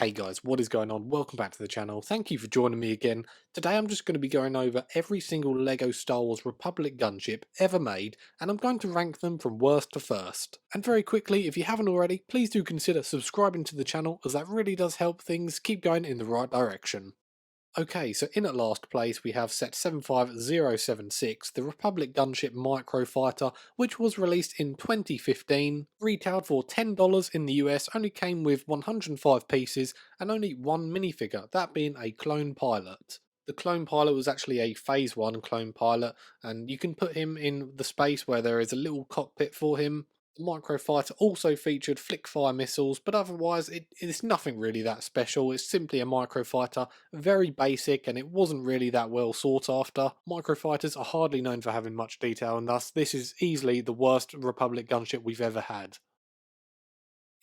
Hey guys, what is going on? Welcome back to the channel. Thank you for joining me again. Today I'm just going to be going over every single LEGO Star Wars Republic gunship ever made, and I'm going to rank them from worst to first. And very quickly, if you haven't already, please do consider subscribing to the channel, as that really does help things keep going in the right direction. Okay, so in at last place we have set 75076, the Republic Gunship Microfighter, which was released in 2015, retailed for $10 in the US, only came with 105 pieces and only one minifigure, that being a clone pilot. The clone pilot was actually a phase 1 clone pilot, and you can put him in the space where there is a little cockpit for him. The microfighter also featured flick-fire missiles, but otherwise it's nothing really that special. It's simply a microfighter, very basic, and it wasn't really that well sought after. Microfighters are hardly known for having much detail, and thus this is easily the worst Republic gunship we've ever had.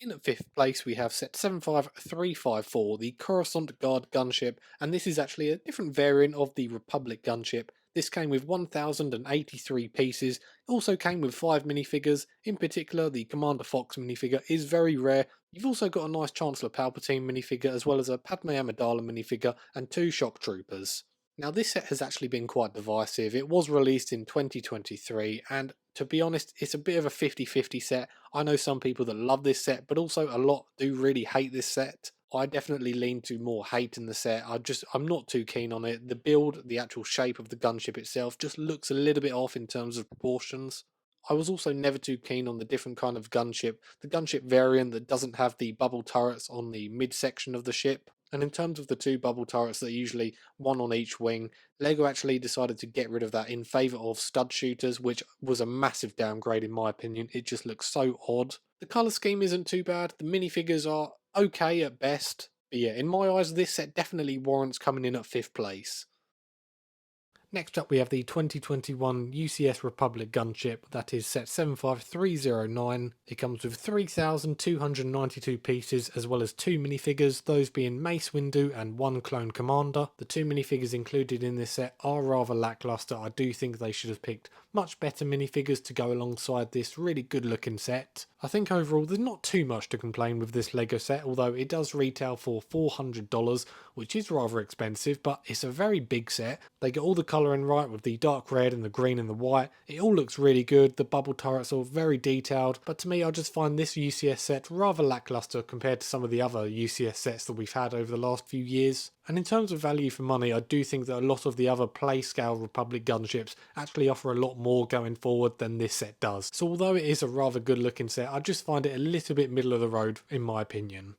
In at 5th place we have set 75354, the Coruscant Guard gunship, and this is actually a different variant of the Republic gunship. This came with 1083 pieces, it also came with 5 minifigures, in particular the Commander Fox minifigure is very rare. You've also got a nice Chancellor Palpatine minifigure as well as a Padme Amidala minifigure and 2 Shock Troopers. Now this set has actually been quite divisive. It was released in 2023 and to be honest it's a bit of a 50-50 set. I know some people that love this set, but also a lot do really hate this set. I definitely lean to more hate in the set. I'm not too keen on it. The build, the actual shape of the gunship itself just looks a little bit off in terms of proportions. I was also never too keen on the different kind of gunship, the gunship variant that doesn't have the bubble turrets on the midsection of the ship. And in terms of the two bubble turrets that are usually one on each wing, LEGO actually decided to get rid of that in favour of stud shooters, which was a massive downgrade in my opinion. It just looks so odd. The colour scheme isn't too bad, the minifigures are okay at best, but yeah, in my eyes this set definitely warrants coming in at 5th place. Next up we have the 2021 UCS Republic gunship, that is set 75309. It comes with 3,292 pieces as well as 2 minifigures, those being Mace Windu and 1 clone commander. The 2 minifigures included in this set are rather lackluster. I do think they should have picked much better minifigures to go alongside this really good looking set. I think overall there's not too much to complain with this LEGO set, although it does retail for $400, which is rather expensive, but it's a very big set. They get all the colouring right with the dark red and the green and the white. It all looks really good. The bubble turrets are very detailed, but to me I just find this UCS set rather lackluster compared to some of the other UCS sets that we've had over the last few years. And in terms of value for money, I do think that a lot of the other playscale Republic gunships actually offer a lot more going forward than this set does. So although it is a rather good looking set, I just find it a little bit middle of the road in my opinion.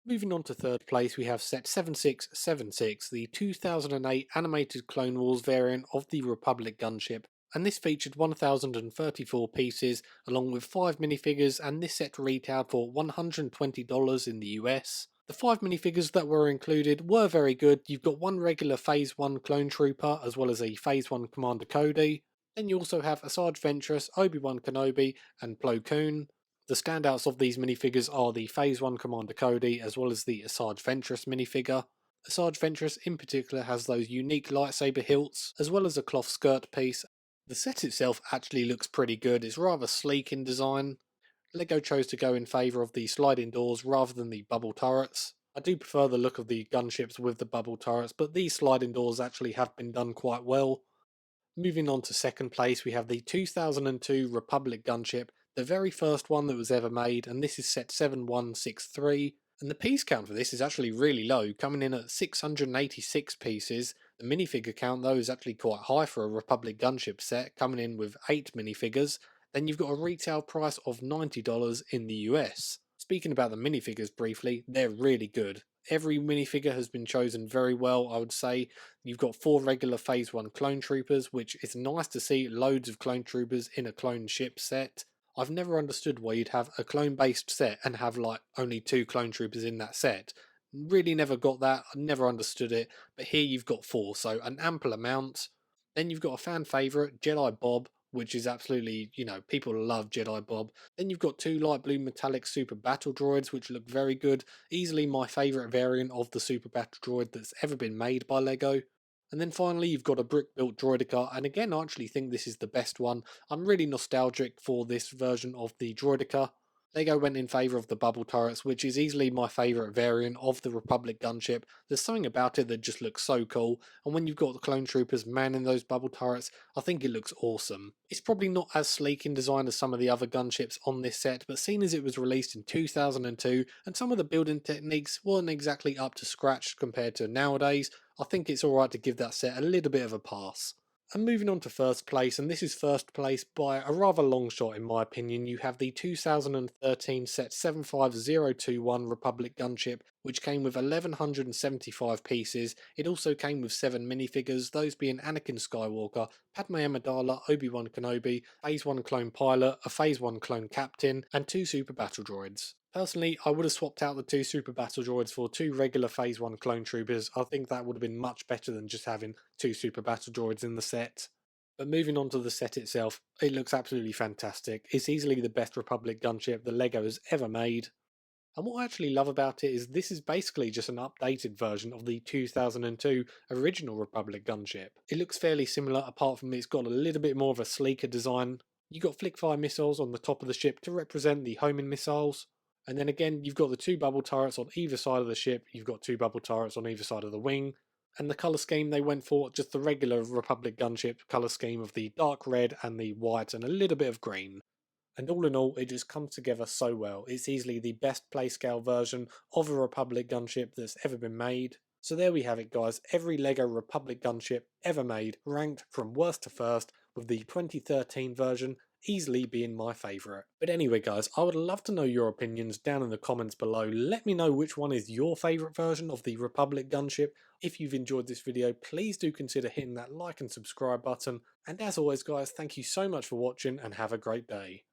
Moving on to 3rd place we have set 7676, the 2008 animated Clone Wars variant of the Republic gunship, and this featured 1034 pieces along with 5 minifigures, and this set retailed for $120 in the US. The 5 minifigures that were included were very good. You've got one regular Phase 1 clone trooper as well as a Phase 1 Commander Cody. Then you also have Asajj Ventress, Obi-Wan Kenobi and Plo Koon. The standouts of these minifigures are the Phase 1 Commander Cody as well as the Asajj Ventress minifigure. Asajj Ventress in particular has those unique lightsaber hilts as well as a cloth skirt piece. The set itself actually looks pretty good, it's rather sleek in design. LEGO chose to go in favour of the sliding doors rather than the bubble turrets. I do prefer the look of the gunships with the bubble turrets, but these sliding doors actually have been done quite well. Moving on to 2nd place, we have the 2002 Republic gunship, the very first one that was ever made, and this is set 7163. And the piece count for this is actually really low, coming in at 686 pieces. The minifigure count though is actually quite high for a Republic gunship set, coming in with 8 minifigures. Then you've got a retail price of $90 in the US. Speaking about the minifigures briefly, they're really good. Every minifigure has been chosen very well, I would say. You've got 4 regular Phase 1 clone troopers, which is nice to see loads of clone troopers in a clone ship set. I've never understood why you'd have a clone based set and have like only 2 clone troopers in that set. Really never got that, I never understood it, but here you've got 4, so an ample amount. Then you've got a fan favourite, Jedi Bob, which is absolutely, people love Jedi Bob. Then you've got 2 light blue metallic super battle droids, which look very good. Easily my favourite variant of the super battle droid that's ever been made by LEGO. And then finally you've got a brick built droidica, and again I actually think this is the best one. I'm really nostalgic for this version of the droidica. Lego went in favour of the bubble turrets, which is easily my favourite variant of the Republic gunship. There's something about it that just looks so cool, and when you've got the clone troopers manning those bubble turrets, I think it looks awesome. It's probably not as sleek in design as some of the other gunships on this set, but seeing as it was released in 2002 and some of the building techniques weren't exactly up to scratch compared to nowadays, I think it's alright to give that set a little bit of a pass. And moving on to first place, and this is first place by a rather long shot in my opinion, you have the 2013 set 75021 Republic Gunship, which came with 1175 pieces. It also came with 7 minifigures, those being Anakin Skywalker, Padme Amidala, Obi-Wan Kenobi, Phase 1 clone pilot, a Phase 1 clone captain, and 2 super battle droids. Personally, I would have swapped out the 2 super battle droids for 2 regular Phase 1 clone troopers. I think that would have been much better than just having 2 super battle droids in the set. But moving on to the set itself, it looks absolutely fantastic. It's easily the best Republic gunship that LEGO has ever made. And what I actually love about it is this is basically just an updated version of the 2002 original Republic gunship. It looks fairly similar apart from it's got a little bit more of a sleeker design. You got flick-fire missiles on the top of the ship to represent the homing missiles. And then again, you've got the 2 bubble turrets on either side of the ship. You've got 2 bubble turrets on either side of the wing. And the colour scheme they went for, just the regular Republic gunship colour scheme of the dark red and the white and a little bit of green. And all in all, it just comes together so well. It's easily the best playscale version of a Republic gunship that's ever been made. So there we have it guys, every LEGO Republic gunship ever made, ranked from worst to first, with the 2013 version easily being my favourite. But anyway guys, I would love to know your opinions down in the comments below. Let me know which one is your favourite version of the Republic gunship. If you've enjoyed this video, please do consider hitting that like and subscribe button. And as always guys, thank you so much for watching and have a great day.